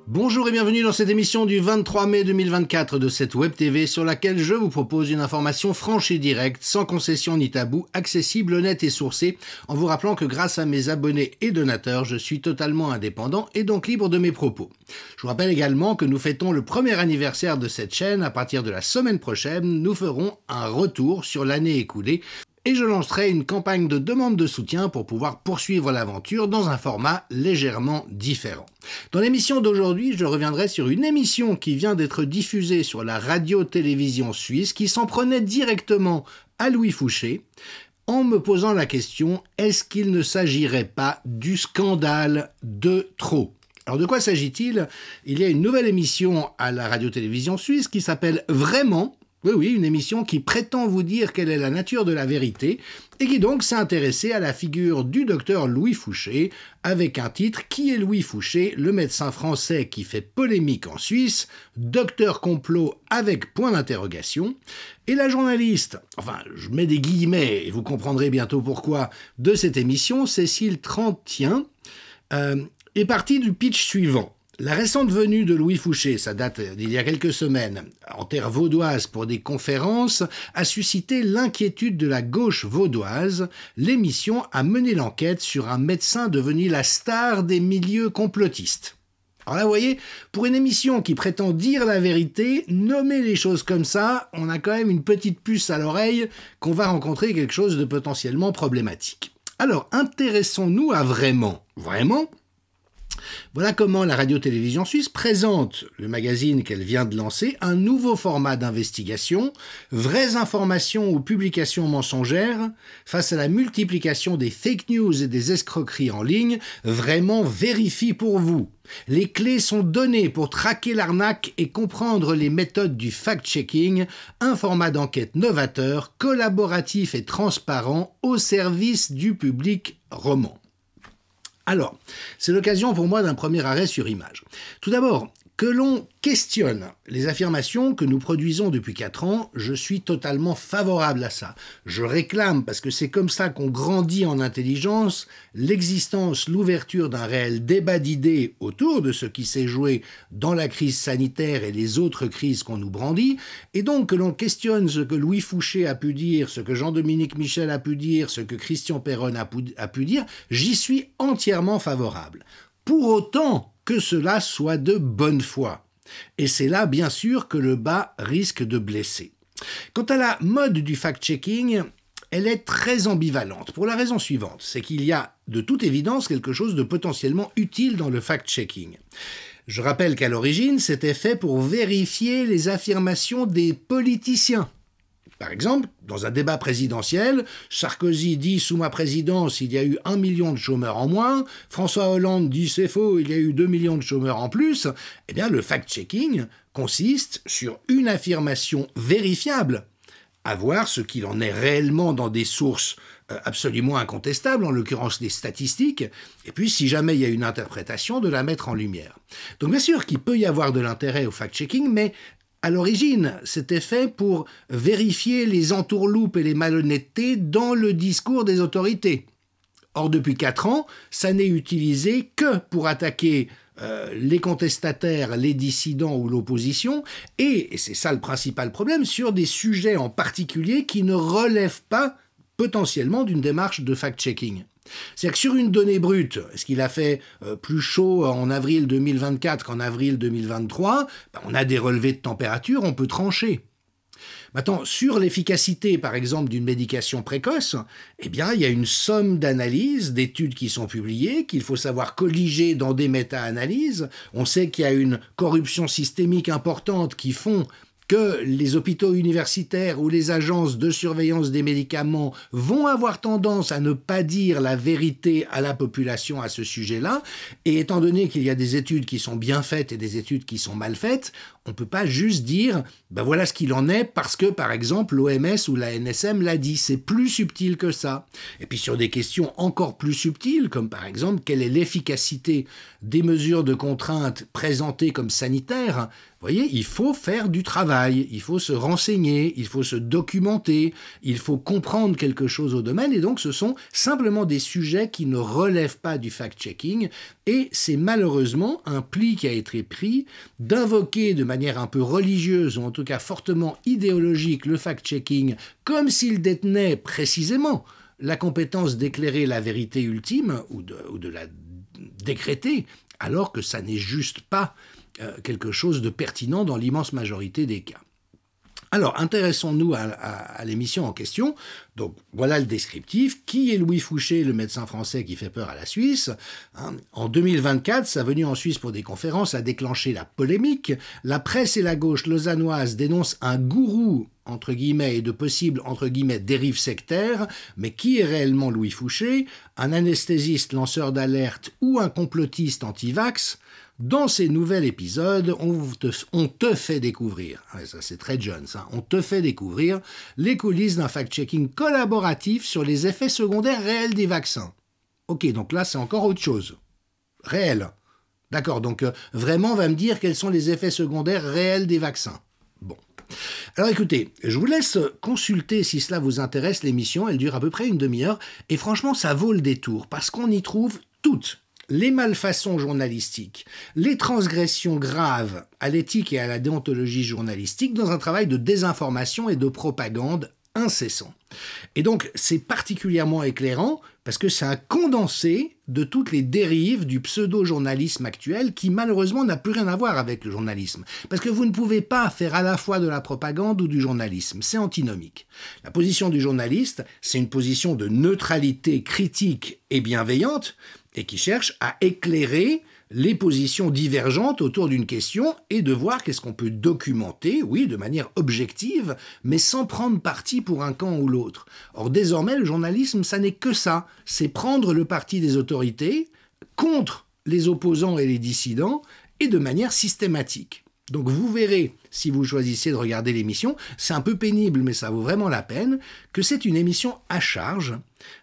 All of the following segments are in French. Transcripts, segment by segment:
Bonjour et bienvenue dans cette émission du 23 mai 2024 de cette Web TV sur laquelle je vous propose une information franche et directe, sans concession ni tabou, accessible, honnête et sourcée, en vous rappelant que grâce à mes abonnés et donateurs, je suis totalement indépendant et donc libre de mes propos. Je vous rappelle également que nous fêtons le premier anniversaire de cette chaîne. À partir de la semaine prochaine, nous ferons un retour sur l'année écoulée et je lancerai une campagne de demande de soutien pour pouvoir poursuivre l'aventure dans un format légèrement différent. Dans l'émission d'aujourd'hui, je reviendrai sur une émission qui vient d'être diffusée sur la radio-télévision suisse qui s'en prenait directement à Louis Fouché en me posant la question « Est-ce qu'il ne s'agirait pas du scandale de trop ?» Alors de quoi s'agit-il? Il y a une nouvelle émission à la radio-télévision suisse qui s'appelle « Vraiment ». Oui, une émission qui prétend vous dire quelle est la nature de la vérité et qui donc s'est intéressée à la figure du docteur Louis Fouché avec un titre « Qui est Louis Fouché, le médecin français qui fait polémique en Suisse, docteur complot avec point d'interrogation ?» Et la journaliste, enfin je mets des guillemets et vous comprendrez bientôt pourquoi, de cette émission, Cécile Trantien, est partie du pitch suivant. La récente venue de Louis Fouché, ça date d'il y a quelques semaines, en terre vaudoise pour des conférences, a suscité l'inquiétude de la gauche vaudoise. L'émission a mené l'enquête sur un médecin devenu la star des milieux complotistes. Alors là, vous voyez, pour une émission qui prétend dire la vérité, nommer les choses comme ça, on a quand même une petite puce à l'oreille qu'on va rencontrer quelque chose de potentiellement problématique. Alors, intéressons-nous à vraiment voilà comment la radio-télévision suisse présente le magazine qu'elle vient de lancer, un nouveau format d'investigation, vraies informations ou publications mensongères, face à la multiplication des fake news et des escroqueries en ligne, vraiment vérifie pour vous. Les clés sont données pour traquer l'arnaque et comprendre les méthodes du fact-checking, un format d'enquête novateur, collaboratif et transparent au service du public roman. Alors, c'est l'occasion pour moi d'un premier arrêt sur image. Tout d'abord, que l'on questionne les affirmations que nous produisons depuis 4 ans, je suis totalement favorable à ça. Je réclame, parce que c'est comme ça qu'on grandit en intelligence, l'existence, l'ouverture d'un réel débat d'idées autour de ce qui s'est joué dans la crise sanitaire et les autres crises qu'on nous brandit, et donc que l'on questionne ce que Louis Fouché a pu dire, ce que Jean-Dominique Michel a pu dire, ce que Christian Perron a pu dire, j'y suis entièrement favorable. Pour autant que cela soit de bonne foi. Et c'est là, bien sûr, que le bas risque de blesser. Quant à la mode du fact-checking, elle est très ambivalente, pour la raison suivante, c'est qu'il y a de toute évidence quelque chose de potentiellement utile dans le fact-checking. Je rappelle qu'à l'origine, c'était fait pour vérifier les affirmations des politiciens. Par exemple, dans un débat présidentiel, Sarkozy dit « Sous ma présidence, il y a eu 1 million de chômeurs en moins », François Hollande dit « C'est faux, il y a eu 2 millions de chômeurs en plus », eh bien le fact-checking consiste sur une affirmation vérifiable, à voir ce qu'il en est réellement dans des sources absolument incontestables, en l'occurrence des statistiques, et puis si jamais il y a une interprétation, de la mettre en lumière. Donc bien sûr qu'il peut y avoir de l'intérêt au fact-checking, mais à l'origine, c'était fait pour vérifier les entourloupes et les malhonnêtetés dans le discours des autorités. Or, depuis 4 ans, ça n'est utilisé que pour attaquer les contestataires, les dissidents ou l'opposition, et c'est ça le principal problème, sur des sujets en particulier qui ne relèvent pas potentiellement d'une démarche de fact-checking. C'est-à-dire que sur une donnée brute, est-ce qu'il a fait plus chaud en avril 2024 qu'en avril 2023 ? On a des relevés de température, on peut trancher. Maintenant, sur l'efficacité, par exemple, d'une médication précoce, eh bien, il y a une somme d'analyses, d'études qui sont publiées, qu'il faut savoir colliger dans des méta-analyses. On sait qu'il y a une corruption systémique importante qui font que les hôpitaux universitaires ou les agences de surveillance des médicaments vont avoir tendance à ne pas dire la vérité à la population à ce sujet-là. Et étant donné qu'il y a des études qui sont bien faites et des études qui sont mal faites, On ne peut pas juste dire ben voilà ce qu'il en est parce que, par exemple, l'OMS ou la NSM l'a dit. C'est plus subtil que ça. Et puis sur des questions encore plus subtiles, comme par exemple, quelle est l'efficacité des mesures de contrainte présentées comme sanitaires, vous voyez, il faut faire du travail, il faut se renseigner, il faut se documenter, il faut comprendre quelque chose au domaine, et donc ce sont simplement des sujets qui ne relèvent pas du fact-checking, et c'est malheureusement un pli qui a été pris d'invoquer de manière un peu religieuse, ou en tout cas fortement idéologique, le fact-checking, comme s'il détenait précisément la compétence d'éclairer la vérité ultime, ou de la décréter, alors que ça n'est juste pas quelque chose de pertinent dans l'immense majorité des cas. Alors, intéressons-nous à l'émission en question. Donc, voilà le descriptif. Qui est Louis Fouché, le médecin français qui fait peur à la Suisse ? En 2024, sa venue en Suisse pour des conférences a déclenché la polémique. La presse et la gauche lausannoise dénoncent un gourou, entre guillemets, et de possibles, entre guillemets, dérives sectaires. Mais qui est réellement Louis Fouché ? Un anesthésiste lanceur d'alerte ou un complotiste anti-vax ? Dans ces nouveaux épisodes, on te fait découvrir, ça c'est très jeune ça, on te fait découvrir les coulisses d'un fact-checking collaboratif sur les effets secondaires réels des vaccins. Ok, donc là c'est encore autre chose. Réel. D'accord, donc vraiment on va me dire quels sont les effets secondaires réels des vaccins. Bon. Alors écoutez, je vous laisse consulter si cela vous intéresse l'émission, elle dure à peu près une demi-heure, et franchement ça vaut le détour, parce qu'on y trouve toutes les malfaçons journalistiques, les transgressions graves à l'éthique et à la déontologie journalistique dans un travail de désinformation et de propagande incessant. Et donc, c'est particulièrement éclairant parce que c'est un condensé de toutes les dérives du pseudo-journalisme actuel qui, malheureusement, n'a plus rien à voir avec le journalisme. Parce que vous ne pouvez pas faire à la fois de la propagande ou du journalisme. C'est antinomique. La position du journaliste, c'est une position de neutralité critique et bienveillante et qui cherche à éclairer les positions divergentes autour d'une question et de voir qu'est-ce qu'on peut documenter, oui, de manière objective, mais sans prendre parti pour un camp ou l'autre. Or, désormais, le journalisme, ça n'est que ça. C'est prendre le parti des autorités contre les opposants et les dissidents et de manière systématique. Donc vous verrez, si vous choisissez de regarder l'émission, c'est un peu pénible, mais ça vaut vraiment la peine, que c'est une émission à charge,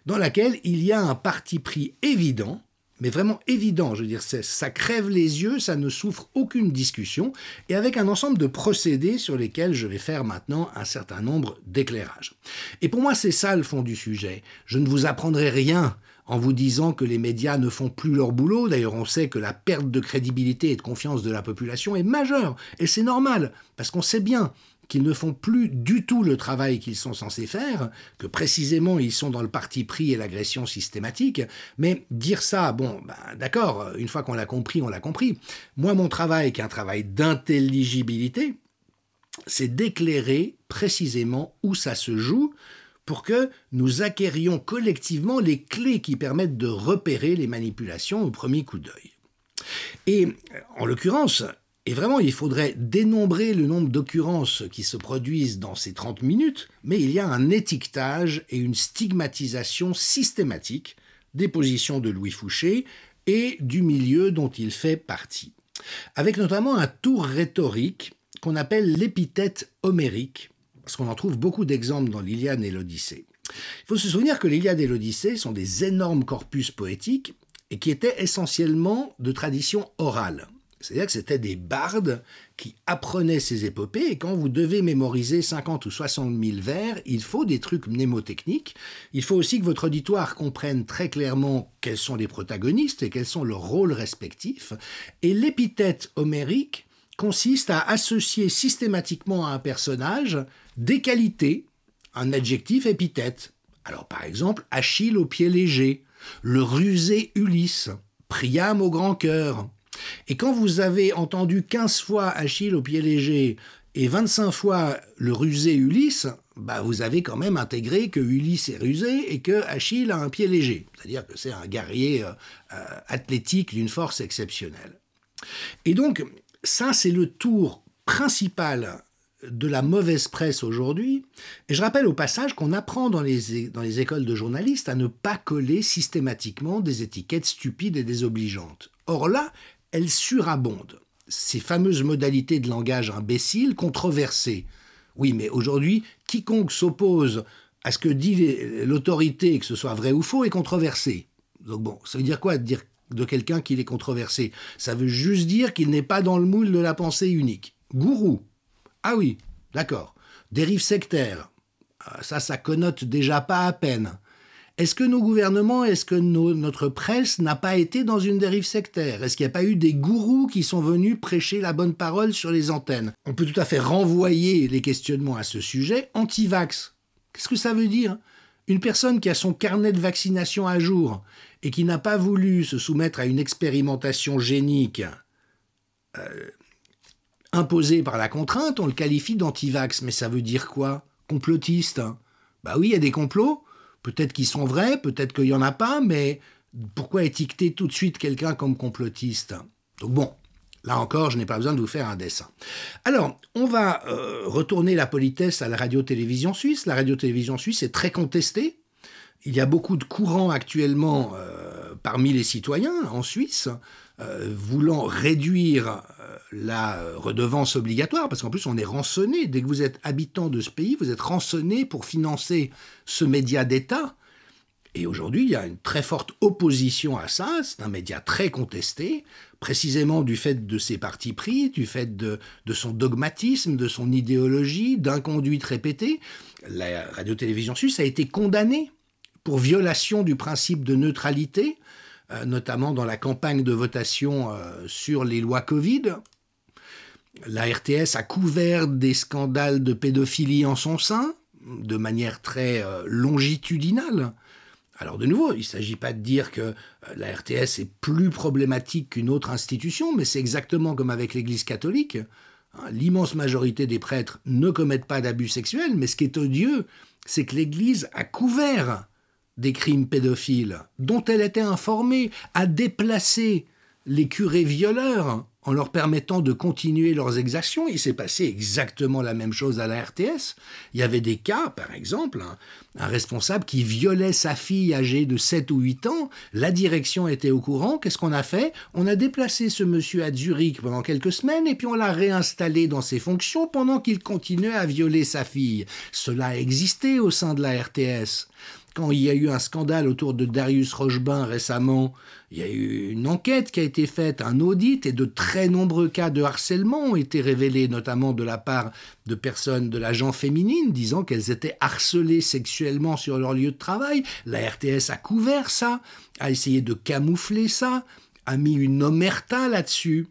dans laquelle il y a un parti pris évident, mais vraiment évident, je veux dire, ça crève les yeux, ça ne souffre aucune discussion, et avec un ensemble de procédés sur lesquels je vais faire maintenant un certain nombre d'éclairages. Et pour moi, c'est ça le fond du sujet. Je ne vous apprendrai rien en vous disant que les médias ne font plus leur boulot. D'ailleurs, on sait que la perte de crédibilité et de confiance de la population est majeure, et c'est normal, parce qu'on sait bien qu'ils ne font plus du tout le travail qu'ils sont censés faire, que précisément ils sont dans le parti pris et l'agression systématique, mais dire ça, bon, ben, d'accord, une fois qu'on l'a compris, on l'a compris. Moi, mon travail, qui est un travail d'intelligibilité, c'est d'éclairer précisément où ça se joue, pour que nous acquérions collectivement les clés qui permettent de repérer les manipulations au premier coup d'œil. Et en l'occurrence, et vraiment, il faudrait dénombrer le nombre d'occurrences qui se produisent dans ces 30 minutes, mais il y a un étiquetage et une stigmatisation systématique des positions de Louis Fouché et du milieu dont il fait partie. Avec notamment un tour rhétorique qu'on appelle l'épithète homérique, parce qu'on en trouve beaucoup d'exemples dans l'Iliade et l'Odyssée. Il faut se souvenir que l'Iliade et l'Odyssée sont des énormes corpus poétiques et qui étaient essentiellement de tradition orale. C'est-à-dire que c'était des bardes qui apprenaient ces épopées, et quand vous devez mémoriser 50 ou 60 000 vers, il faut des trucs mnémotechniques. Il faut aussi que votre auditoire comprenne très clairement quels sont les protagonistes et quels sont leurs rôles respectifs. Et l'épithète homérique consiste à associer systématiquement à un personnage des qualités, un adjectif épithète. Alors par exemple, Achille au pied léger, le rusé Ulysse, Priam au grand cœur. Et quand vous avez entendu 15 fois Achille au pied léger et 25 fois le rusé Ulysse, bah vous avez quand même intégré que Ulysse est rusé et que Achille a un pied léger. C'est-à-dire que c'est un guerrier athlétique d'une force exceptionnelle. Et donc, ça, c'est le tour principal de la mauvaise presse aujourd'hui. Et je rappelle au passage qu'on apprend dans les écoles de journalistes à ne pas coller systématiquement des étiquettes stupides et désobligeantes. Or là, elles surabondent. ces fameuses modalités de langage imbécile controversées. Oui, mais aujourd'hui, quiconque s'oppose à ce que dit l'autorité, que ce soit vrai ou faux, est controversé. Donc bon, ça veut dire quoi de dire de quelqu'un qu'il est controversé? Ça veut juste dire qu'il n'est pas dans le moule de la pensée unique. Gourou. Ah oui, d'accord. Dérive sectaire. Ça connote déjà pas à peine. Est-ce que nos gouvernements, est-ce que notre presse n'a pas été dans une dérive sectaire? Est-ce qu'il n'y a pas eu des gourous qui sont venus prêcher la bonne parole sur les antennes? On peut tout à fait renvoyer les questionnements à ce sujet. Anti-vax. Qu'est-ce que ça veut dire? Une personne qui a son carnet de vaccination à jour et qui n'a pas voulu se soumettre à une expérimentation génique imposée par la contrainte, on le qualifie d'anti-vax. Mais ça veut dire quoi? Complotiste. Bah oui, il y a des complots. Peut-être qu'ils sont vrais, peut-être qu'il n'y en a pas, mais pourquoi étiqueter tout de suite quelqu'un comme complotiste? Donc bon, là encore, je n'ai pas besoin de vous faire un dessin. Alors, on va retourner la politesse à la radio-télévision suisse. La radio-télévision suisse est très contestée. Il y a beaucoup de courants actuellement parmi les citoyens en Suisse voulant réduire la redevance obligatoire, parce qu'en plus on est rançonné. Dès que vous êtes habitant de ce pays, vous êtes rançonné pour financer ce média d'État. Et aujourd'hui, il y a une très forte opposition à ça. C'est un média très contesté, précisément du fait de ses partis pris, du fait de son dogmatisme, de son idéologie, d'inconduite répétée. La radio-télévision suisse a été condamnée pour violation du principe de neutralité, notamment dans la campagne de votation sur les lois Covid. La RTS a couvert des scandales de pédophilie en son sein, de manière très longitudinale. Alors de nouveau, il ne s'agit pas de dire que la RTS est plus problématique qu'une autre institution, mais c'est exactement comme avec l'Église catholique. L'immense majorité des prêtres ne commettent pas d'abus sexuels, mais ce qui est odieux, c'est que l'Église a couvert des crimes pédophiles dont elle était informée, a déplacé les curés violeurs en leur permettant de continuer leurs exactions. Il s'est passé exactement la même chose à la RTS. Il y avait des cas, par exemple, un responsable qui violait sa fille âgée de 7 ou 8 ans. La direction était au courant. Qu'est-ce qu'on a fait? On a déplacé ce monsieur à Zurich pendant quelques semaines et puis on l'a réinstallé dans ses fonctions pendant qu'il continuait à violer sa fille. Cela a existé au sein de la RTS. Quand il y a eu un scandale autour de Darius Rochebin récemment, il y a eu une enquête qui a été faite, un audit, et de très nombreux cas de harcèlement ont été révélés, notamment de la part de personnes de la gent féminine, disant qu'elles étaient harcelées sexuellement sur leur lieu de travail. La RTS a couvert ça, a essayé de camoufler ça, a mis une omerta là-dessus.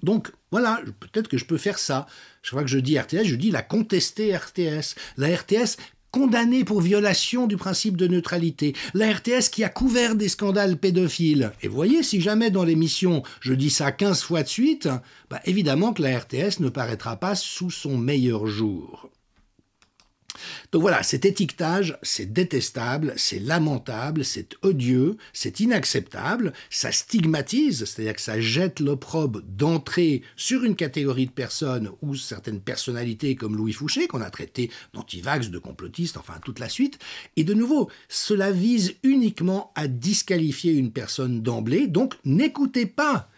Donc, voilà, peut-être que je peux faire ça. Chaque fois que je dis RTS, je dis la contestée RTS. La RTS condamnée pour violation du principe de neutralité. La RTS qui a couvert des scandales pédophiles. Et vous voyez, si jamais dans l'émission, je dis ça 15 fois de suite, bah évidemment que la RTS ne paraîtra pas sous son meilleur jour. Donc voilà, cet étiquetage, c'est détestable, c'est lamentable, c'est odieux, c'est inacceptable, ça stigmatise, c'est-à-dire que ça jette l'opprobre d'entrée sur une catégorie de personnes ou certaines personnalités comme Louis Fouché, qu'on a traité d'antivax, de complotiste, enfin toute la suite. Et de nouveau, cela vise uniquement à disqualifier une personne d'emblée, donc n'écoutez pas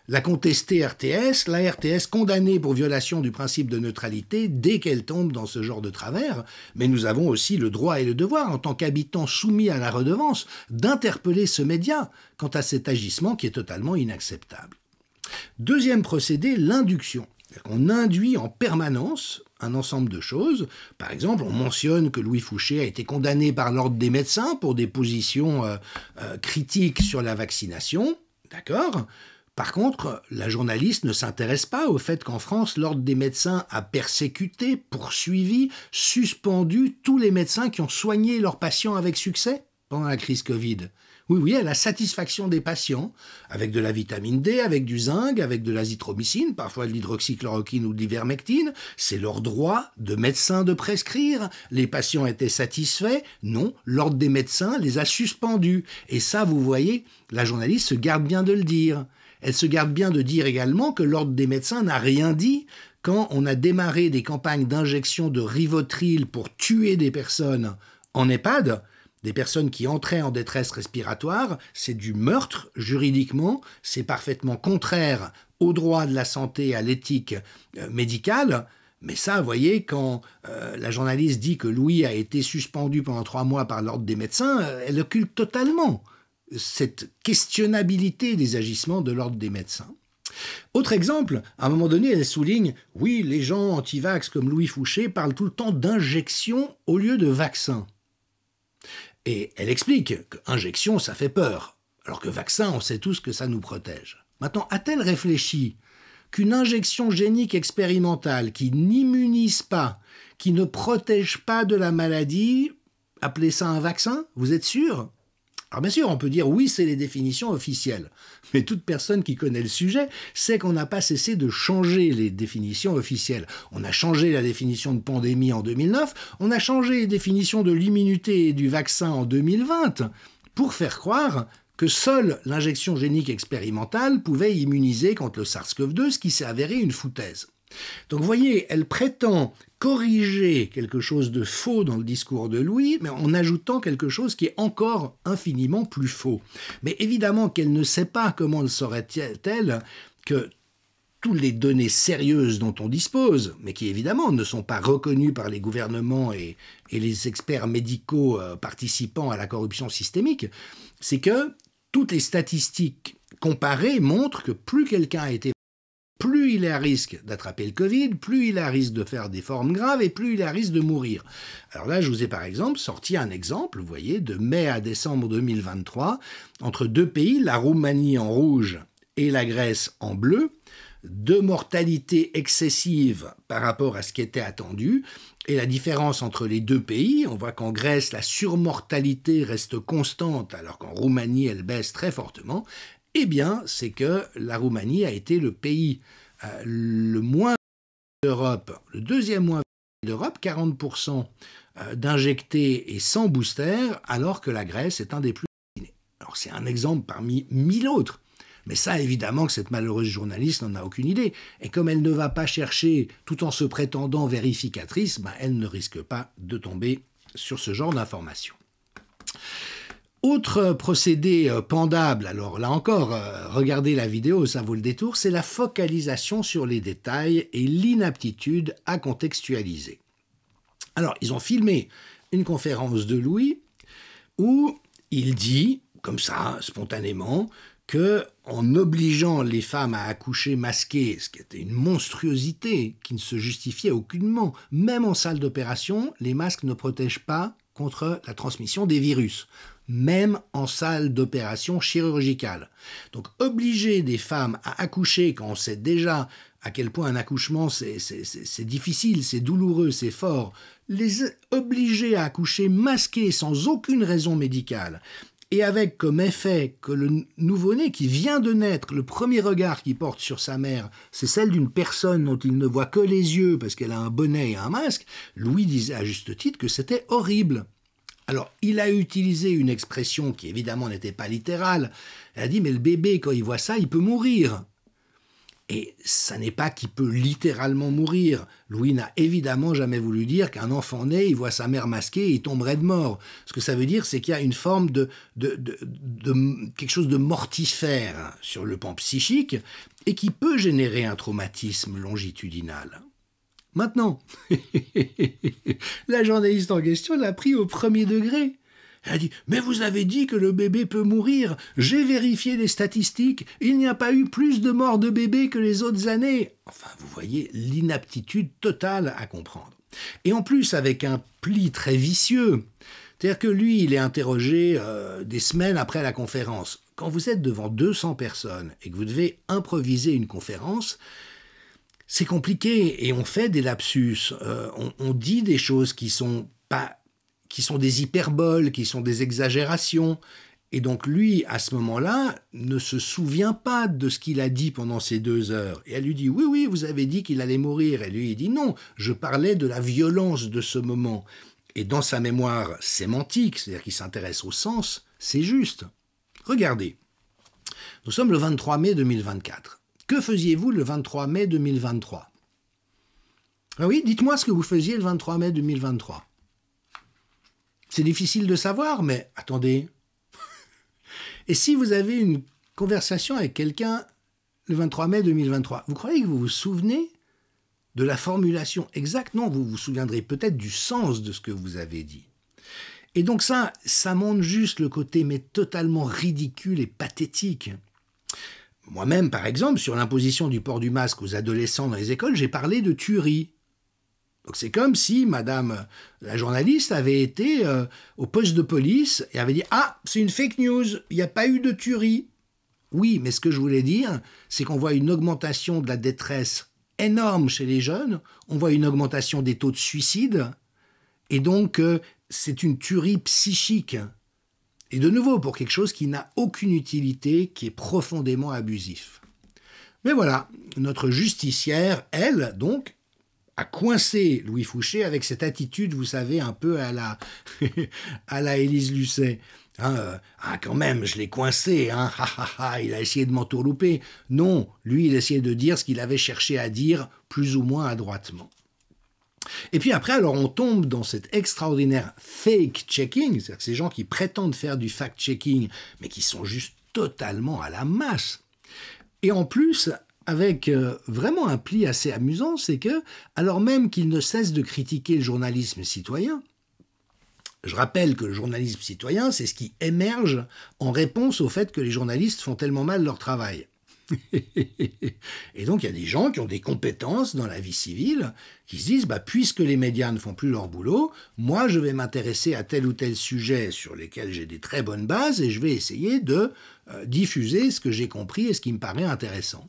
la contestée RTS, la RTS condamnée pour violation du principe de neutralité dès qu'elle tombe dans ce genre de travers, mais nous avons aussi le droit et le devoir, en tant qu'habitants soumis à la redevance, d'interpeller ce média quant à cet agissement qui est totalement inacceptable. Deuxième procédé, l'induction. On induit en permanence un ensemble de choses. Par exemple, on mentionne que Louis Fouché a été condamné par l'Ordre des médecins pour des positions critiques sur la vaccination. D'accord ? Par contre, la journaliste ne s'intéresse pas au fait qu'en France, l'Ordre des médecins a persécuté, poursuivi, suspendu tous les médecins qui ont soigné leurs patients avec succès pendant la crise Covid. Oui, à la satisfaction des patients, avec de la vitamine D, avec du zinc, avec de l'azithromycine, parfois de l'hydroxychloroquine ou de l'ivermectine. C'est leur droit de médecin de prescrire. Les patients étaient satisfaits. Non, l'Ordre des médecins les a suspendus. Et ça, vous voyez, la journaliste se garde bien de le dire. Elle se garde bien de dire également que l'Ordre des médecins n'a rien dit quand on a démarré des campagnes d'injection de Rivotril pour tuer des personnes en EHPAD. des personnes qui entraient en détresse respiratoire, c'est du meurtre juridiquement, c'est parfaitement contraire au droit de la santé et à l'éthique médicale. Mais ça, vous voyez, quand la journaliste dit que Louis a été suspendu pendant 3 mois par l'ordre des médecins, elle occulte totalement cette questionnabilité des agissements de l'ordre des médecins. Autre exemple, à un moment donné, elle souligne « Oui, les gens anti-vax comme Louis Fouché parlent tout le temps d'injection au lieu de vaccin. » Et elle explique qu'injection, ça fait peur, alors que vaccin, on sait tous que ça nous protège. Maintenant, a-t-elle réfléchi qu'une injection génique expérimentale qui n'immunise pas, qui ne protège pas de la maladie, appelez ça un vaccin? Vous êtes sûr? Alors bien sûr, on peut dire oui, c'est les définitions officielles. Mais toute personne qui connaît le sujet sait qu'on n'a pas cessé de changer les définitions officielles. On a changé la définition de pandémie en 2009, on a changé les définitions de l'immunité et du vaccin en 2020 pour faire croire que seule l'injection génique expérimentale pouvait immuniser contre le SARS-CoV-2, ce qui s'est avéré une foutaise. Donc vous voyez, elle prétend corriger quelque chose de faux dans le discours de Louis, mais en ajoutant quelque chose qui est encore infiniment plus faux. Mais évidemment qu'elle ne sait pas comment le saurait-elle que toutes les données sérieuses dont on dispose, mais qui évidemment ne sont pas reconnues par les gouvernements et les experts médicaux participant à la corruption systémique, c'est que toutes les statistiques comparées montrent que plus quelqu'un a été plus il est à risque d'attraper le Covid, plus il est à risque de faire des formes graves et plus il est à risque de mourir. Alors là, je vous ai par exemple sorti un exemple, vous voyez, de mai à décembre 2023, entre 2 pays, la Roumanie en rouge et la Grèce en bleu, de mortalité excessive par rapport à ce qui était attendu. Et la différence entre les 2 pays, on voit qu'en Grèce, la surmortalité reste constante, alors qu'en Roumanie, elle baisse très fortement. Eh bien, c'est que la Roumanie a été le pays le moins d'Europe, le deuxième moins d'Europe, 40% d'injectés et sans booster, alors que la Grèce est un des plus vaccinés. Alors c'est un exemple parmi 1000 autres. Mais ça, évidemment, que cette malheureuse journaliste n'en a aucune idée. Et comme elle ne va pas chercher, tout en se prétendant vérificatrice, elle ne risque pas de tomber sur ce genre d'informations. Autre procédé pendable, alors là encore, regardez la vidéo, ça vaut le détour, c'est la focalisation sur les détails et l'inaptitude à contextualiser. Alors, ils ont filmé une conférence de Louis où il dit, comme ça, spontanément, que en obligeant les femmes à accoucher masquées, ce qui était une monstruosité qui ne se justifiait aucunement, même en salle d'opération, les masques ne protègent pas contre la transmission des virus, même en salle d'opération chirurgicale. Donc obliger des femmes à accoucher quand on sait déjà à quel point un accouchement c'est difficile, c'est douloureux, c'est fort, les obliger à accoucher masquées sans aucune raison médicale, et avec comme effet que le nouveau-né qui vient de naître, le premier regard qu'il porte sur sa mère, c'est celle d'une personne dont il ne voit que les yeux parce qu'elle a un bonnet et un masque, Louis disait à juste titre que c'était horrible. Alors, il a utilisé une expression qui évidemment n'était pas littérale. Elle a dit « mais le bébé, quand il voit ça, il peut mourir ». Et ça n'est pas qu'il peut littéralement mourir. Louis n'a évidemment jamais voulu dire qu'un enfant né, il voit sa mère masquée et il tomberait de mort. Ce que ça veut dire, c'est qu'il y a une forme de quelque chose de mortifère sur le plan psychique et qui peut générer un traumatisme longitudinal. Maintenant, la journaliste en question l'a pris au premier degré. Elle a dit « Mais vous avez dit que le bébé peut mourir. J'ai vérifié les statistiques. Il n'y a pas eu plus de morts de bébés que les autres années. » Enfin, vous voyez l'inaptitude totale à comprendre. Et en plus, avec un pli très vicieux. C'est-à-dire que lui, il est interrogé des semaines après la conférence. Quand vous êtes devant 200 personnes et que vous devez improviser une conférence, c'est compliqué et on fait des lapsus. On dit des choses qui sont des hyperboles, qui sont des exagérations. Et donc lui, à ce moment-là, ne se souvient pas de ce qu'il a dit pendant ces 2 heures. Et elle lui dit « Oui, vous avez dit qu'il allait mourir. » Et lui, il dit « Non, je parlais de la violence de ce moment. » Et dans sa mémoire sémantique, c'est-à-dire qu'il s'intéresse au sens, c'est juste. Regardez, nous sommes le 23 mai 2024. Que faisiez-vous le 23 mai 2023 ? Ah oui, dites-moi ce que vous faisiez le 23 mai 2023. C'est difficile de savoir, mais attendez. Et si vous avez une conversation avec quelqu'un le 23 mai 2023, vous croyez que vous vous souvenez de la formulation exacte? Non, vous vous souviendrez peut-être du sens de ce que vous avez dit. Et donc ça montre juste le côté mais totalement ridicule et pathétique. Moi-même, par exemple, sur l'imposition du port du masque aux adolescents dans les écoles, j'ai parlé de tuerie. Donc c'est comme si madame la journaliste avait été au poste de police et avait dit « Ah, c'est une fake news, il n'y a pas eu de tuerie ». Oui, mais ce que je voulais dire, c'est qu'on voit une augmentation de la détresse énorme chez les jeunes, on voit une augmentation des taux de suicide, et donc c'est une tuerie psychique. Et de nouveau, pour quelque chose qui n'a aucune utilité, qui est profondément abusif. Mais voilà, notre justicière, elle, donc, a coincé Louis Fouché avec cette attitude, vous savez, un peu à la, à la Élise Lucet. Quand même, je l'ai coincé, il a essayé de m'entourlouper. Non, lui, il essayait de dire ce qu'il avait cherché à dire, plus ou moins adroitement. Et puis après, alors on tombe dans cet extraordinaire fake-checking, c'est-à-dire que ces gens qui prétendent faire du fact-checking, mais qui sont juste totalement à la masse. Et en plus, avec vraiment un pli assez amusant, c'est que, alors même qu'ils ne cessent de critiquer le journalisme citoyen, je rappelle que le journalisme citoyen, c'est ce qui émerge en réponse au fait que les journalistes font tellement mal leur travail. Et donc il y a des gens qui ont des compétences dans la vie civile qui se disent puisque les médias ne font plus leur boulot, moi je vais m'intéresser à tel ou tel sujet sur lesquels j'ai des très bonnes bases et je vais essayer de diffuser ce que j'ai compris et ce qui me paraît intéressant.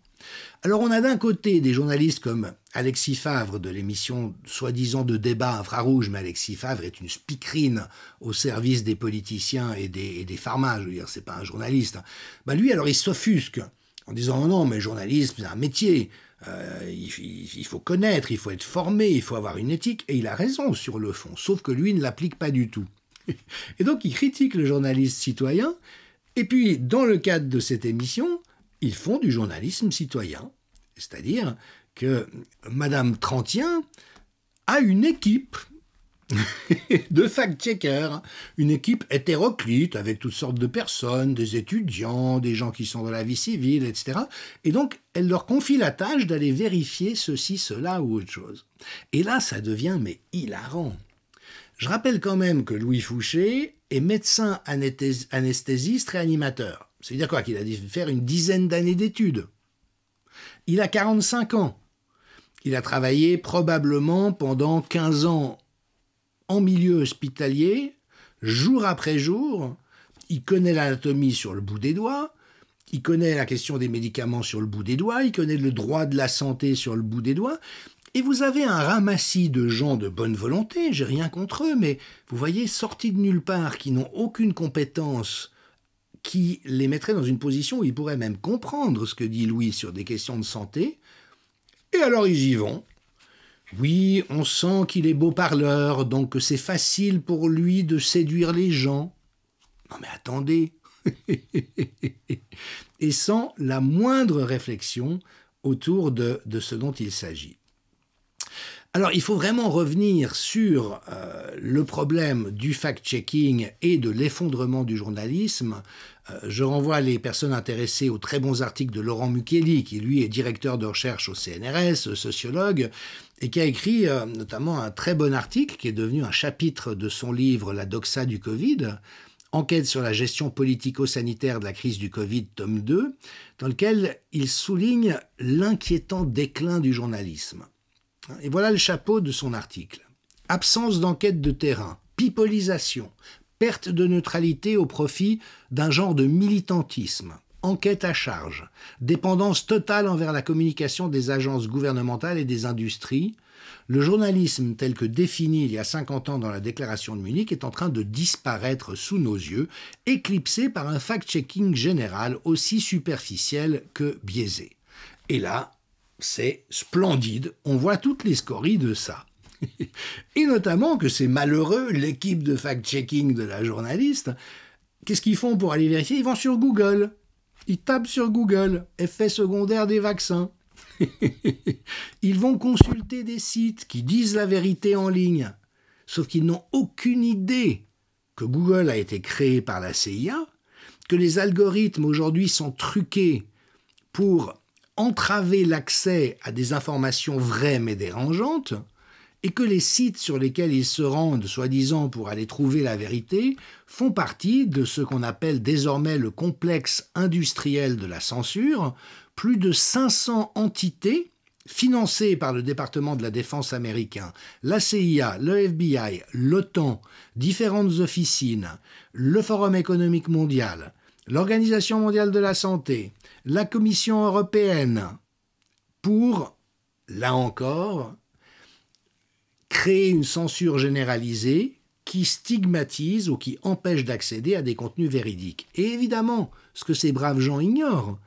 Alors on a d'un côté des journalistes comme Alexis Favre de l'émission soi-disant de débat infrarouge, mais Alexis Favre est une speakerine au service des politiciens et des pharma, je veux dire, c'est pas un journaliste. Lui alors il s'offusque en disant non, mais journalisme, c'est un métier, il faut connaître, il faut être formé, il faut avoir une éthique, et il a raison sur le fond, sauf que lui ne l'applique pas du tout. Et donc il critique le journaliste citoyen, et puis dans le cadre de cette émission, ils font du journalisme citoyen, c'est-à-dire que Madame Trantien a une équipe de fact-checkers, une équipe hétéroclite avec toutes sortes de personnes, des étudiants, des gens qui sont dans la vie civile, etc. Et donc, elle leur confie la tâche d'aller vérifier ceci, cela ou autre chose. Et là, ça devient mais hilarant. Je rappelle quand même que Louis Fouché est médecin anesthésiste réanimateur. C'est-à-dire quoi? Qu'il a dû faire une dizaine d'années d'études. Il a 45 ans. Il a travaillé probablement pendant 15 ans en milieu hospitalier, jour après jour. Il connaît l'anatomie sur le bout des doigts, il connaît la question des médicaments sur le bout des doigts, il connaît le droit de la santé sur le bout des doigts, et vous avez un ramassis de gens de bonne volonté, j'ai rien contre eux, mais vous voyez, sortis de nulle part, qui n'ont aucune compétence, qui les mettrait dans une position où ils pourraient même comprendre ce que dit Louis sur des questions de santé, et alors ils y vont. Oui, on sent qu'il est beau parleur, donc que c'est facile pour lui de séduire les gens. Non mais attendez. Et sans la moindre réflexion autour de ce dont il s'agit. Alors, il faut vraiment revenir sur le problème du fact-checking et de l'effondrement du journalisme. Je renvoie les personnes intéressées aux très bons articles de Laurent Mukeli, qui lui est directeur de recherche au CNRS, sociologue, et qui a écrit notamment un très bon article qui est devenu un chapitre de son livre « La doxa du Covid », enquête sur la gestion politico-sanitaire de la crise du Covid, tome 2, dans lequel il souligne l'inquiétant déclin du journalisme. Et voilà le chapeau de son article. Absence d'enquête de terrain, pipolisation, perte de neutralité au profit d'un genre de militantisme, enquête à charge, dépendance totale envers la communication des agences gouvernementales et des industries. Le journalisme tel que défini il y a 50 ans dans la déclaration de Munich est en train de disparaître sous nos yeux, éclipsé par un fact-checking général aussi superficiel que biaisé. Et là, c'est splendide, on voit toutes les scories de ça. Et notamment que c'est malheureux, l'équipe de fact-checking de la journaliste, qu'est-ce qu'ils font pour aller vérifier? Ils vont sur Google, ils tapent sur Google, effet secondaire des vaccins. Ils vont consulter des sites qui disent la vérité en ligne, sauf qu'ils n'ont aucune idée que Google a été créé par la CIA, que les algorithmes aujourd'hui sont truqués pour entraver l'accès à des informations vraies mais dérangeantes, et que les sites sur lesquels ils se rendent, soi-disant pour aller trouver la vérité, font partie de ce qu'on appelle désormais le complexe industriel de la censure. Plus de 500 entités financées par le département de la Défense américain, la CIA, le FBI, l'OTAN, différentes officines, le Forum économique mondial, l'Organisation mondiale de la santé, la Commission européenne, pour, là encore, créer une censure généralisée qui stigmatise ou qui empêche d'accéder à des contenus véridiques. Et évidemment, ce que ces braves gens ignorent,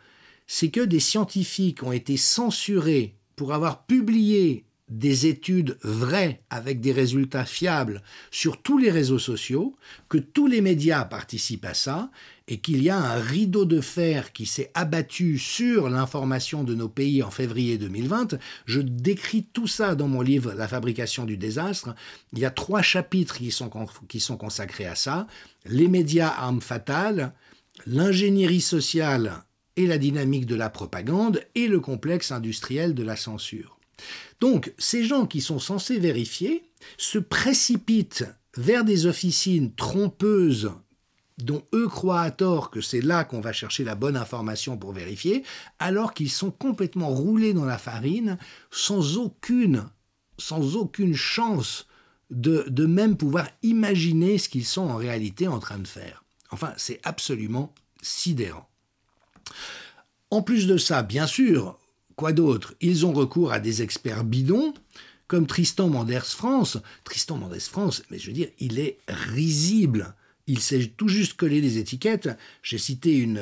c'est que des scientifiques ont été censurés pour avoir publié des études vraies avec des résultats fiables sur tous les réseaux sociaux, que tous les médias participent à ça, et qu'il y a un rideau de fer qui s'est abattu sur l'information de nos pays en février 2020. Je décris tout ça dans mon livre « La fabrication du désastre ». Il y a 3 chapitres qui sont consacrés à ça. Les médias armes fatales, l'ingénierie sociale et la dynamique de la propagande, et le complexe industriel de la censure. Donc, ces gens qui sont censés vérifier se précipitent vers des officines trompeuses dont eux croient à tort que c'est là qu'on va chercher la bonne information pour vérifier, alors qu'ils sont complètement roulés dans la farine, sans aucune chance de même pouvoir imaginer ce qu'ils sont en réalité en train de faire. Enfin, c'est absolument sidérant. En plus de ça, bien sûr, quoi d'autre? Ils ont recours à des experts bidons, comme Tristan Manders France. Tristan Manders France, mais je veux dire, il est risible. Il sait tout juste coller les étiquettes. J'ai cité une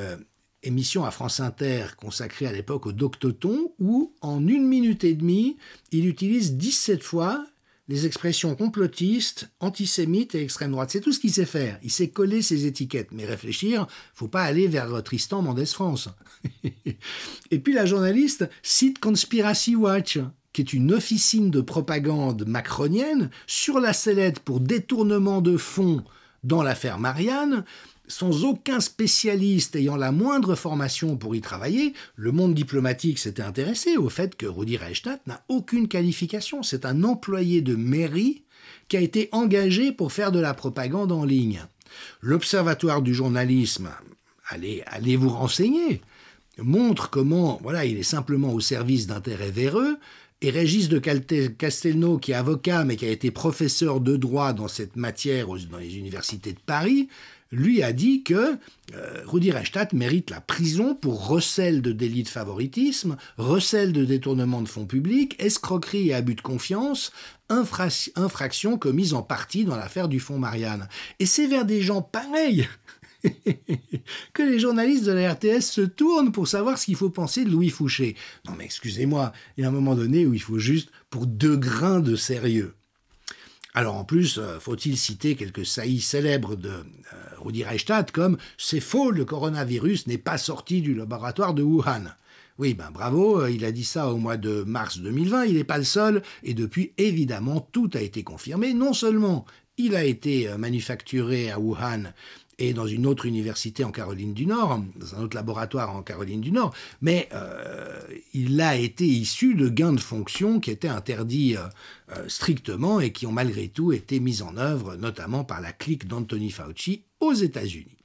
émission à France Inter consacrée à l'époque au Doctoton, où en 1 minute et demie, il utilise 17 fois les expressions complotistes, antisémites et extrême droite. C'est tout ce qu'il sait faire. Il sait coller ses étiquettes. Mais réfléchir, faut pas aller vers Tristan Manders France. Et puis la journaliste cite Conspiracy Watch, qui est une officine de propagande macronienne sur la sellette pour détournement de fonds dans l'affaire Marianne, sans aucun spécialiste ayant la moindre formation pour y travailler. Le monde diplomatique s'était intéressé au fait que Rudi Reichstadt n'a aucune qualification. C'est un employé de mairie qui a été engagé pour faire de la propagande en ligne. L'Observatoire du journalisme, allez vous renseigner, montre comment, voilà, il est simplement au service d'intérêts véreux. Et Régis de Castelnau, qui est avocat mais qui a été professeur de droit dans cette matière dans les universités de Paris, lui a dit que Rudi Reichstadt mérite la prison pour recel de délit de favoritisme, recel de détournement de fonds publics, escroquerie et abus de confiance, infraction commise en partie dans l'affaire du fonds Marianne. Et c'est vers des gens pareils que les journalistes de la RTS se tournent pour savoir ce qu'il faut penser de Louis Fouché. Non mais excusez-moi, il y a un moment donné où il faut juste pour 2 grains de sérieux. Alors en plus, faut-il citer quelques saillies célèbres de Rudi Reichstadt comme « C'est faux, le coronavirus n'est pas sorti du laboratoire de Wuhan ». Oui, ben bravo, il a dit ça au mois de mars 2020, il n'est pas le seul, et depuis, évidemment, tout a été confirmé. Non seulement il a été manufacturé à Wuhan et dans une autre université en Caroline du Nord, dans un autre laboratoire en Caroline du Nord, mais il a été issu de gains de fonction qui étaient interdits strictement et qui ont malgré tout été mis en œuvre, notamment par la clique d'Anthony Fauci aux États-Unis.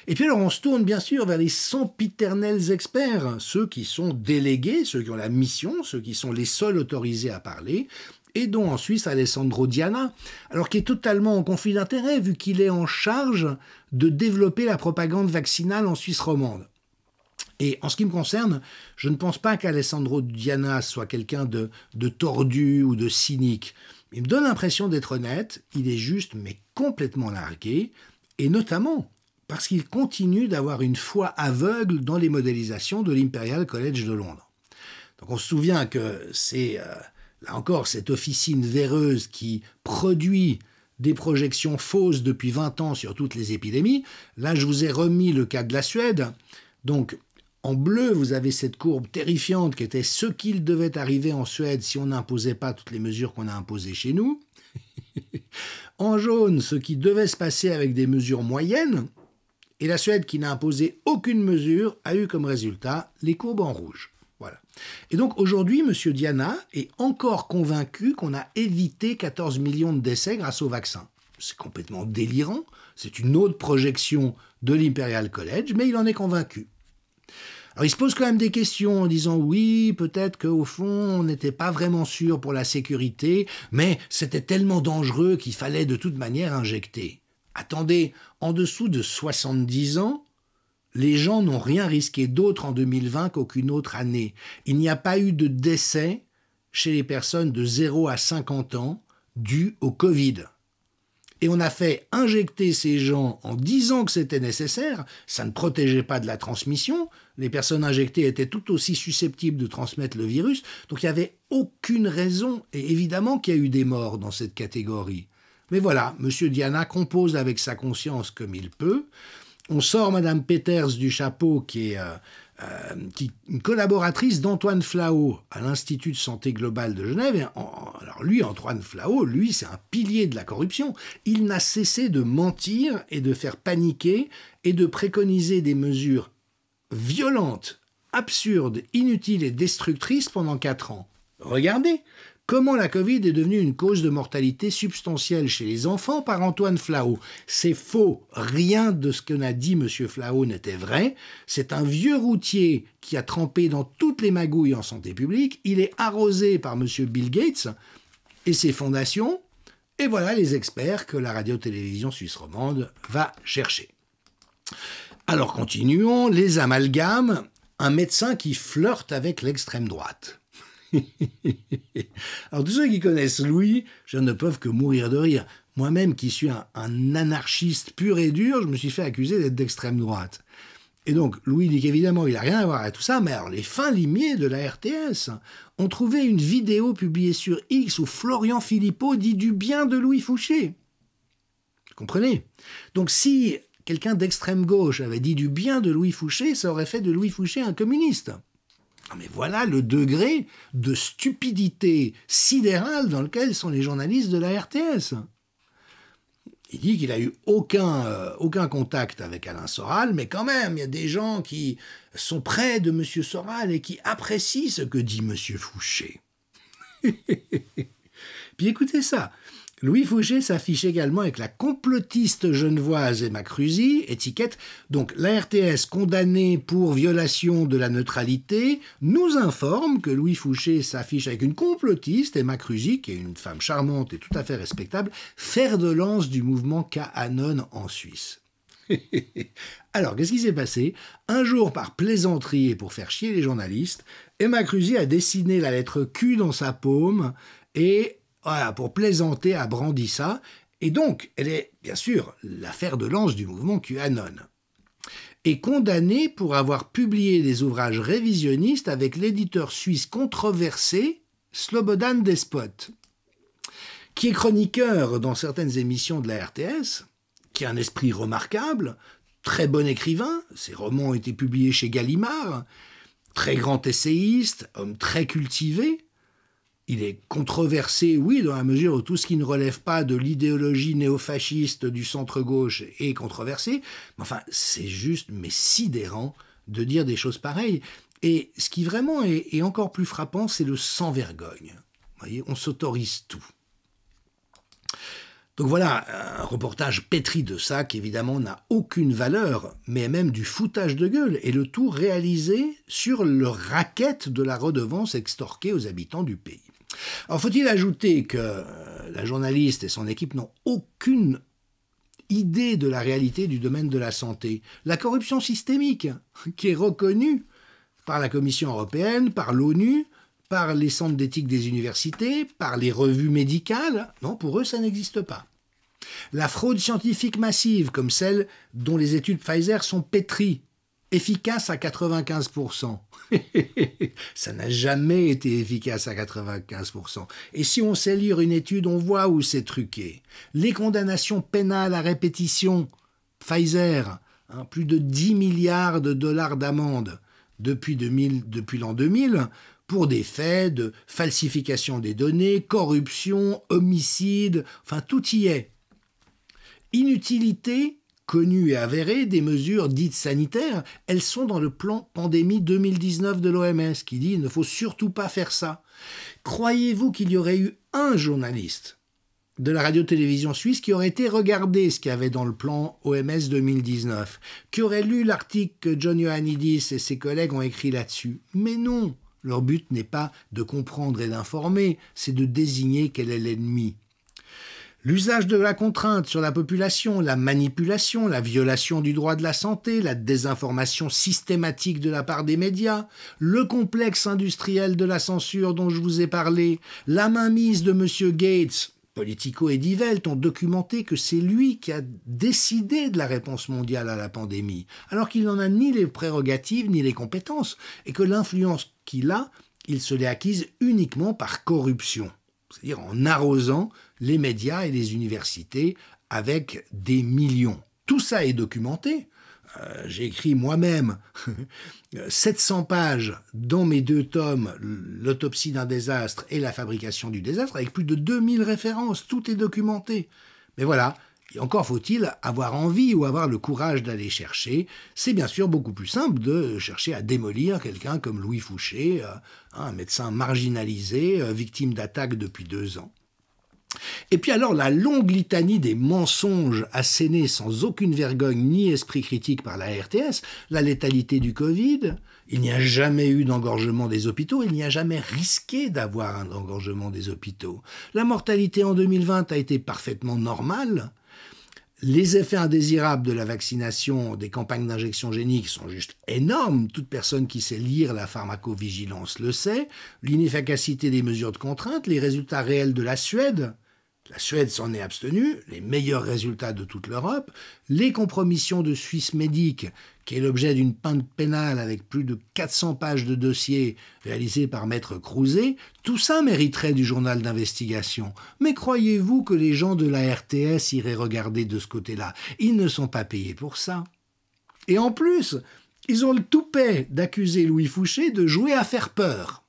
Et puis alors on se tourne bien sûr vers les sempiternels experts, ceux qui sont délégués, ceux qui ont la mission, ceux qui sont les seuls autorisés à parler, et dont en Suisse Alessandro Diana, alors qui est totalement en conflit d'intérêts vu qu'il est en charge de développer la propagande vaccinale en Suisse romande. Et en ce qui me concerne, je ne pense pas qu'Alessandro Diana soit quelqu'un de tordu ou de cynique. Il me donne l'impression d'être honnête, il est juste mais complètement largué, et notamment parce qu'il continue d'avoir une foi aveugle dans les modélisations de l'Imperial College de Londres. Donc on se souvient que c'est... là encore, cette officine véreuse qui produit des projections fausses depuis 20 ans sur toutes les épidémies. Là, je vous ai remis le cas de la Suède. Donc, en bleu, vous avez cette courbe terrifiante qui était ce qu'il devait arriver en Suède si on n'imposait pas toutes les mesures qu'on a imposées chez nous. En jaune, ce qui devait se passer avec des mesures moyennes, et la Suède, qui n'a imposé aucune mesure, a eu comme résultat les courbes en rouge. Voilà. Et donc aujourd'hui, M. Diana est encore convaincu qu'on a évité 14 millions de décès grâce au vaccin. C'est complètement délirant, c'est une autre projection de l'Imperial College, mais il en est convaincu. Alors il se pose quand même des questions en disant oui, peut-être qu'au fond on n'était pas vraiment sûr pour la sécurité, mais c'était tellement dangereux qu'il fallait de toute manière injecter. Attendez, en dessous de 70 ans, les gens n'ont rien risqué d'autre en 2020 qu'aucune autre année. Il n'y a pas eu de décès chez les personnes de 0 à 50 ans dus au Covid. Et on a fait injecter ces gens en disant que c'était nécessaire, ça ne protégeait pas de la transmission, les personnes injectées étaient tout aussi susceptibles de transmettre le virus, donc il n'y avait aucune raison, et évidemment qu'il y a eu des morts dans cette catégorie. Mais voilà, M. Diana compose avec sa conscience comme il peut. On sort Mme Peters du chapeau, qui est une collaboratrice d'Antoine Flahault à l'Institut de santé globale de Genève. Alors lui, Antoine Flahault, c'est un pilier de la corruption. Il n'a cessé de mentir et de faire paniquer et de préconiser des mesures violentes, absurdes, inutiles et destructrices pendant 4 ans. Regardez comment la Covid est devenue une cause de mortalité substantielle chez les enfants par Antoine Flahault. C'est faux. Rien de ce qu'on a dit M. Flahault n'était vrai. C'est un vieux routier qui a trempé dans toutes les magouilles en santé publique. Il est arrosé par M. Bill Gates et ses fondations. Et voilà les experts que la radio-télévision suisse romande va chercher. Alors continuons. Les amalgames. Un médecin qui flirte avec l'extrême droite. Alors tous ceux qui connaissent Louis, je ne peuvent que mourir de rire. Moi-même qui suis un anarchiste pur et dur, je me suis fait accuser d'être d'extrême droite. Et donc Louis dit qu'évidemment il n'a rien à voir avec tout ça, mais alors les fins limiers de la RTS ont trouvé une vidéo publiée sur X où Florian Philippot dit du bien de Louis Fouché. Vous comprenez? Donc si quelqu'un d'extrême gauche avait dit du bien de Louis Fouché, ça aurait fait de Louis Fouché un communiste. Non mais voilà le degré de stupidité sidérale dans lequel sont les journalistes de la RTS. Il dit qu'il n'a eu aucun contact avec Alain Soral, mais quand même, il y a des gens qui sont près de M. Soral et qui apprécient ce que dit M. Fouché. Puis écoutez ça. Louis Fouché s'affiche également avec la complotiste genevoise Emma Cruzy, étiquette. Donc la RTS, condamnée pour violation de la neutralité, nous informe que Louis Fouché s'affiche avec une complotiste, Emma Cruzy, qui est une femme charmante et tout à fait respectable, fer de lance du mouvement QAnon en Suisse. Alors, qu'est-ce qui s'est passé? Un jour, par plaisanterie et pour faire chier les journalistes, Emma Cruzy a dessiné la lettre Q dans sa paume et voilà, pour plaisanter, a brandi ça. Et donc, elle est, bien sûr, la fer de lance du mouvement QAnon. Et condamnée pour avoir publié des ouvrages révisionnistes avec l'éditeur suisse controversé Slobodan Despot, qui est chroniqueur dans certaines émissions de la RTS, qui a un esprit remarquable, très bon écrivain, ses romans ont été publiés chez Gallimard, très grand essayiste, homme très cultivé. Il est controversé, oui, dans la mesure où tout ce qui ne relève pas de l'idéologie néofasciste du centre-gauche est controversé. Mais enfin, c'est juste, mais sidérant de dire des choses pareilles. Et ce qui vraiment est encore plus frappant, c'est le sans-vergogne. Vous voyez, on s'autorise tout. Donc voilà, un reportage pétri de ça qui évidemment n'a aucune valeur, mais même du foutage de gueule, et le tout réalisé sur le racket de la redevance extorquée aux habitants du pays. Alors faut-il ajouter que la journaliste et son équipe n'ont aucune idée de la réalité du domaine de la santé. La corruption systémique, qui est reconnue par la Commission européenne, par l'ONU, par les centres d'éthique des universités, par les revues médicales, non, pour eux ça n'existe pas. La fraude scientifique massive, comme celle dont les études Pfizer sont pétries, efficace à 95%. Ça n'a jamais été efficace à 95%. Et si on sait lire une étude, on voit où c'est truqué. Les condamnations pénales à répétition, Pfizer, plus de 10 milliards de dollars d'amende depuis l'an 2000, pour des faits de falsification des données, corruption, homicide, enfin tout y est. Inutilité connue et avérée des mesures dites sanitaires, elles sont dans le plan pandémie 2019 de l'OMS qui dit « il ne faut surtout pas faire ça ». Croyez-vous qu'il y aurait eu un journaliste de la radio-télévision suisse qui aurait été regarder ce qu'il y avait dans le plan OMS 2019, qui aurait lu l'article que John Ioannidis et ses collègues ont écrit là-dessus? Mais non, leur but n'est pas de comprendre et d'informer, c'est de désigner quel est l'ennemi. L'usage de la contrainte sur la population, la manipulation, la violation du droit de la santé, la désinformation systématique de la part des médias, le complexe industriel de la censure dont je vous ai parlé, la mainmise de M. Gates, Politico et Die Welt ont documenté que c'est lui qui a décidé de la réponse mondiale à la pandémie, alors qu'il n'en a ni les prérogatives ni les compétences, et que l'influence qu'il a, il se l'est acquise uniquement par corruption, c'est-à-dire en arrosant les médias et les universités avec des millions. Tout ça est documenté. J'ai écrit moi-même 700 pages dans mes 2 tomes, L'autopsie d'un désastre et La fabrication du désastre, avec plus de 2000 références. Tout est documenté. Mais voilà, et encore faut-il avoir envie ou avoir le courage d'aller chercher. C'est bien sûr beaucoup plus simple de chercher à démolir quelqu'un comme Louis Fouché, un médecin marginalisé, victime d'attaques depuis 2 ans. Et puis alors la longue litanie des mensonges assénés sans aucune vergogne ni esprit critique par la RTS, la létalité du Covid, il n'y a jamais eu d'engorgement des hôpitaux, il n'y a jamais risqué d'avoir un engorgement des hôpitaux. La mortalité en 2020 a été parfaitement normale. Les effets indésirables de la vaccination, des campagnes d'injection génique sont juste énormes. Toute personne qui sait lire la pharmacovigilance le sait. L'inefficacité des mesures de contrainte, les résultats réels de la Suède s'en est abstenue, les meilleurs résultats de toute l'Europe, les compromissions de Swissmedic, qui est l'objet d'une plainte pénale avec plus de 400 pages de dossiers réalisés par Maître Crouzet, tout ça mériterait du journal d'investigation. Mais croyez-vous que les gens de la RTS iraient regarder de ce côté-là? Ils ne sont pas payés pour ça. Et en plus, ils ont le toupet d'accuser Louis Fouché de jouer à faire peur.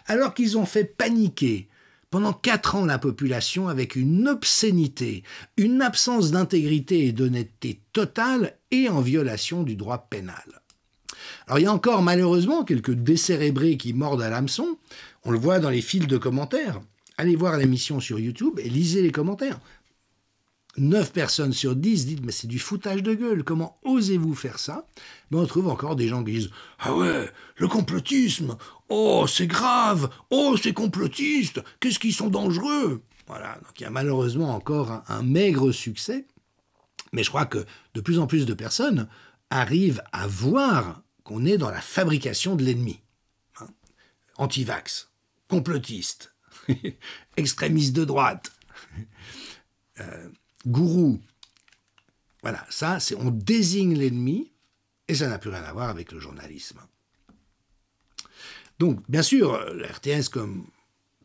Alors qu'ils ont fait paniquer pendant 4 ans la population avec une obscénité, une absence d'intégrité et d'honnêteté totale et en violation du droit pénal. Alors il y a encore malheureusement quelques décérébrés qui mordent à l'hameçon, on le voit dans les fils de commentaires. Allez voir l'émission sur YouTube et lisez les commentaires. 9 personnes sur 10 disent « mais c'est du foutage de gueule, comment osez-vous faire ça ?» Mais on trouve encore des gens qui disent « ah ouais, le complotisme, oh c'est grave, oh c'est complotiste, qu'est-ce qu'ils sont dangereux ?» Voilà, donc il y a malheureusement encore un maigre succès, mais je crois que de plus en plus de personnes arrivent à voir qu'on est dans la fabrication de l'ennemi. Hein, anti-vax, complotiste, extrémiste de droite, gourou. Voilà, ça, on désigne l'ennemi et ça n'a plus rien à voir avec le journalisme. Donc, bien sûr, la RTS, comme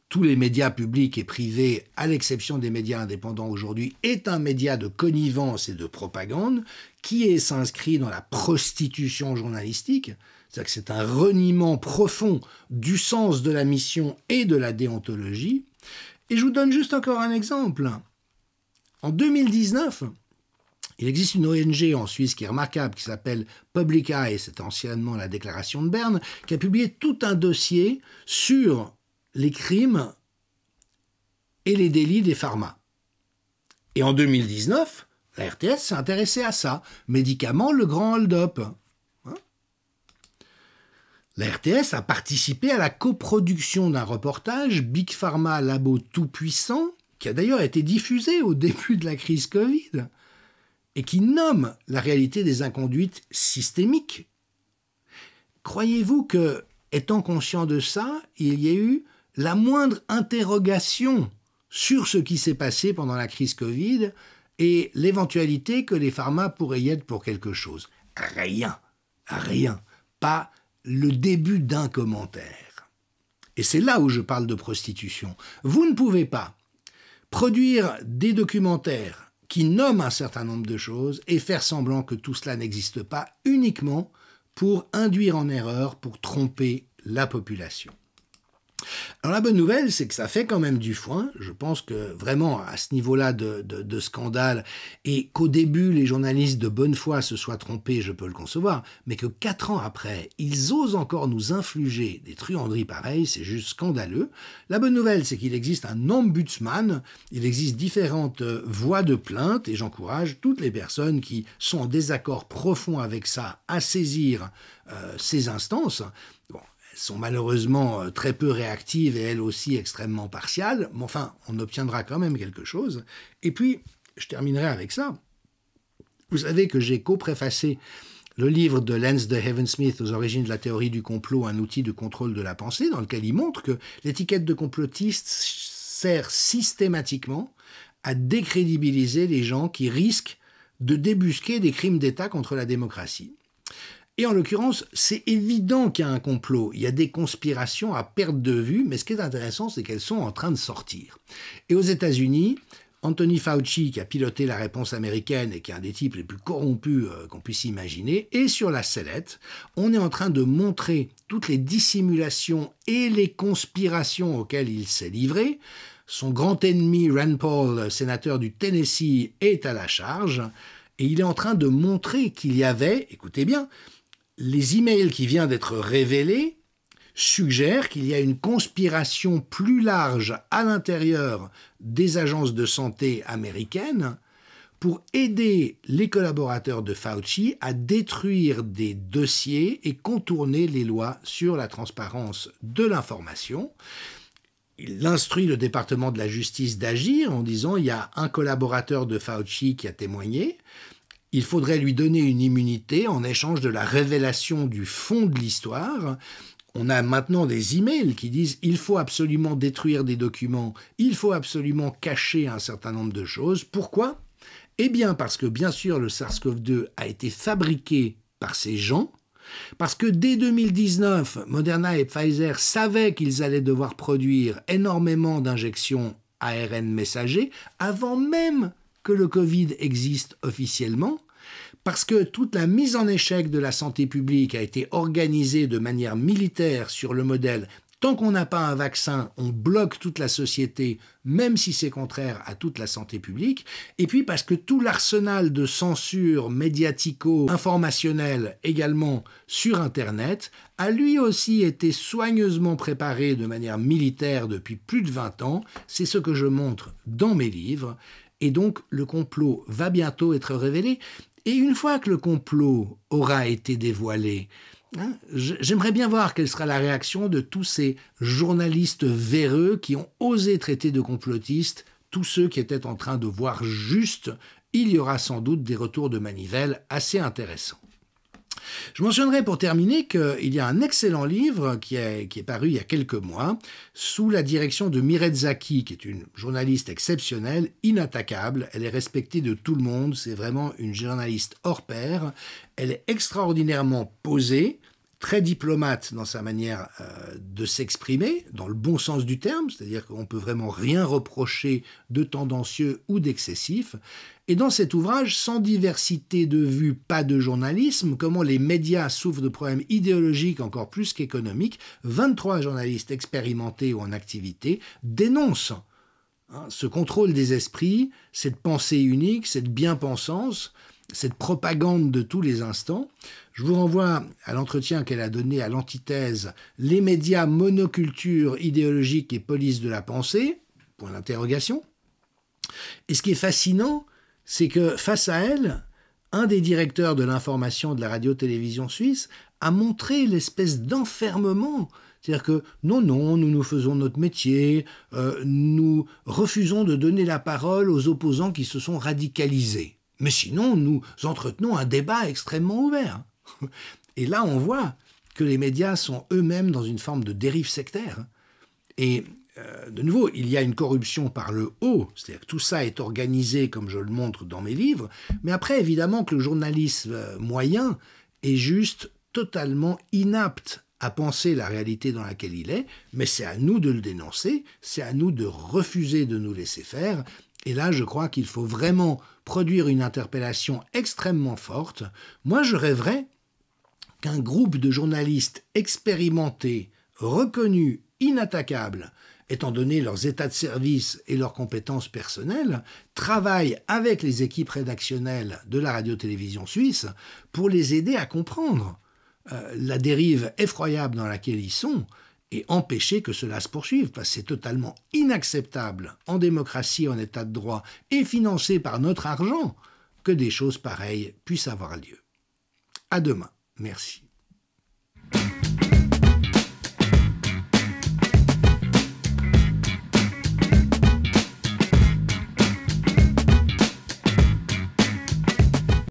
tous les médias publics et privés, à l'exception des médias indépendants aujourd'hui, est un média de connivence et de propagande qui s'inscrit dans la prostitution journalistique. C'est-à-dire que c'est un reniement profond du sens de la mission et de la déontologie. Et je vous donne juste encore un exemple. En 2019, il existe une ONG en Suisse qui est remarquable, qui s'appelle Public Eye, c'était anciennement la Déclaration de Berne, qui a publié tout un dossier sur les crimes et les délits des pharma. Et en 2019, la RTS s'est intéressée à ça. Médicaments, le grand hold-up. La RTS a participé à la coproduction d'un reportage Big Pharma, labo tout-puissant, qui a d'ailleurs été diffusé au début de la crise Covid, et qui nomme la réalité des inconduites systémiques. Croyez-vous que, étant conscient de ça, il y a eu la moindre interrogation sur ce qui s'est passé pendant la crise Covid et l'éventualité que les pharma pourraient y être pour quelque chose? Rien, pas le début d'un commentaire. Et c'est là où je parle de prostitution. Vous ne pouvez pas produire des documentaires qui nomment un certain nombre de choses et faire semblant que tout cela n'existe pas uniquement pour induire en erreur, pour tromper la population. Alors la bonne nouvelle, c'est que ça fait quand même du foin. Je pense que vraiment à ce niveau-là de scandale, et qu'au début les journalistes de bonne foi se soient trompés, je peux le concevoir, mais que 4 ans après, ils osent encore nous infliger des truanderies pareilles, c'est juste scandaleux. La bonne nouvelle, c'est qu'il existe un ombudsman, il existe différentes voies de plainte, et j'encourage toutes les personnes qui sont en désaccord profond avec ça à saisir ces instances. Bon, sont malheureusement très peu réactives et elles aussi extrêmement partiales, mais enfin, on obtiendra quand même quelque chose. Et puis, je terminerai avec ça. Vous savez que j'ai co-préfacé le livre de Lance de Heaven-Smith aux origines de la théorie du complot, un outil de contrôle de la pensée, dans lequel il montre que l'étiquette de complotiste sert systématiquement à décrédibiliser les gens qui risquent de débusquer des crimes d'État contre la démocratie. Et en l'occurrence, c'est évident qu'il y a un complot. Il y a des conspirations à perte de vue, mais ce qui est intéressant, c'est qu'elles sont en train de sortir. Et aux États-Unis, Anthony Fauci, qui a piloté la réponse américaine et qui est un des types les plus corrompus qu'on puisse imaginer, est sur la sellette. On est en train de montrer toutes les dissimulations et les conspirations auxquelles il s'est livré. Son grand ennemi, Rand Paul, sénateur du Tennessee, est à la charge. Et il est en train de montrer qu'il y avait, écoutez bien, les emails qui viennent d'être révélés suggèrent qu'il y a une conspiration plus large à l'intérieur des agences de santé américaines pour aider les collaborateurs de Fauci à détruire des dossiers et contourner les lois sur la transparence de l'information. Il instruit le département de la justice d'agir en disant il y a un collaborateur de Fauci qui a témoigné. Il faudrait lui donner une immunité en échange de la révélation du fond de l'histoire. On a maintenant des emails qui disent il faut absolument détruire des documents, il faut absolument cacher un certain nombre de choses. Pourquoi ? Eh bien parce que bien sûr le SARS-CoV-2 a été fabriqué par ces gens, parce que dès 2019, Moderna et Pfizer savaient qu'ils allaient devoir produire énormément d'injections ARN messager avant même que le Covid existe officiellement, parce que toute la mise en échec de la santé publique a été organisée de manière militaire sur le modèle « tant qu'on n'a pas un vaccin, on bloque toute la société, même si c'est contraire à toute la santé publique », et puis parce que tout l'arsenal de censure médiatico-informationnelle également sur Internet a lui aussi été soigneusement préparé de manière militaire depuis plus de 20 ans, c'est ce que je montre dans mes livres. Et donc, le complot va bientôt être révélé. Et une fois que le complot aura été dévoilé, j'aimerais bien voir quelle sera la réaction de tous ces journalistes véreux qui ont osé traiter de complotistes tous ceux qui étaient en train de voir juste. Il y aura sans doute des retours de manivelle assez intéressants. Je mentionnerai pour terminer qu'il y a un excellent livre qui est paru il y a quelques mois sous la direction de Mireille Zaki, qui est une journaliste exceptionnelle, inattaquable. Elle est respectée de tout le monde, c'est vraiment une journaliste hors pair. Elle est extraordinairement posée, très diplomate dans sa manière de s'exprimer, dans le bon sens du terme, c'est-à-dire qu'on ne peut vraiment rien reprocher de tendancieux ou d'excessif. Et dans cet ouvrage, Sans diversité de vues, pas de journalisme, comment les médias souffrent de problèmes idéologiques encore plus qu'économiques, 23 journalistes expérimentés ou en activité dénoncent ce contrôle des esprits, cette pensée unique, cette bien-pensance, cette propagande de tous les instants. Je vous renvoie à l'entretien qu'elle a donné à l'antithèse « Les médias, monoculture idéologique et police de la pensée ?» point d'interrogation. Et ce qui est fascinant, c'est que face à elle, un des directeurs de l'information de la radio-télévision suisse a montré l'espèce d'enfermement. C'est-à-dire que non, nous faisons notre métier, nous refusons de donner la parole aux opposants qui se sont radicalisés. Mais sinon, nous entretenons un débat extrêmement ouvert. Et là, on voit que les médias sont eux-mêmes dans une forme de dérive sectaire. Et de nouveau, il y a une corruption par le haut, c'est-à-dire que tout ça est organisé comme je le montre dans mes livres, mais après, évidemment que le journalisme moyen est juste totalement inapte à penser la réalité dans laquelle il est, mais c'est à nous de le dénoncer, c'est à nous de refuser de nous laisser faire. Et là, je crois qu'il faut vraiment produire une interpellation extrêmement forte. Moi, je rêverais qu'un groupe de journalistes expérimentés reconnus inattaquables, étant donné leurs états de service et leurs compétences personnelles, travaillent avec les équipes rédactionnelles de la radio-télévision suisse pour les aider à comprendre la dérive effroyable dans laquelle ils sont et empêcher que cela se poursuive, parce que c'est totalement inacceptable en démocratie, en état de droit et financé par notre argent que des choses pareilles puissent avoir lieu. À demain. Merci.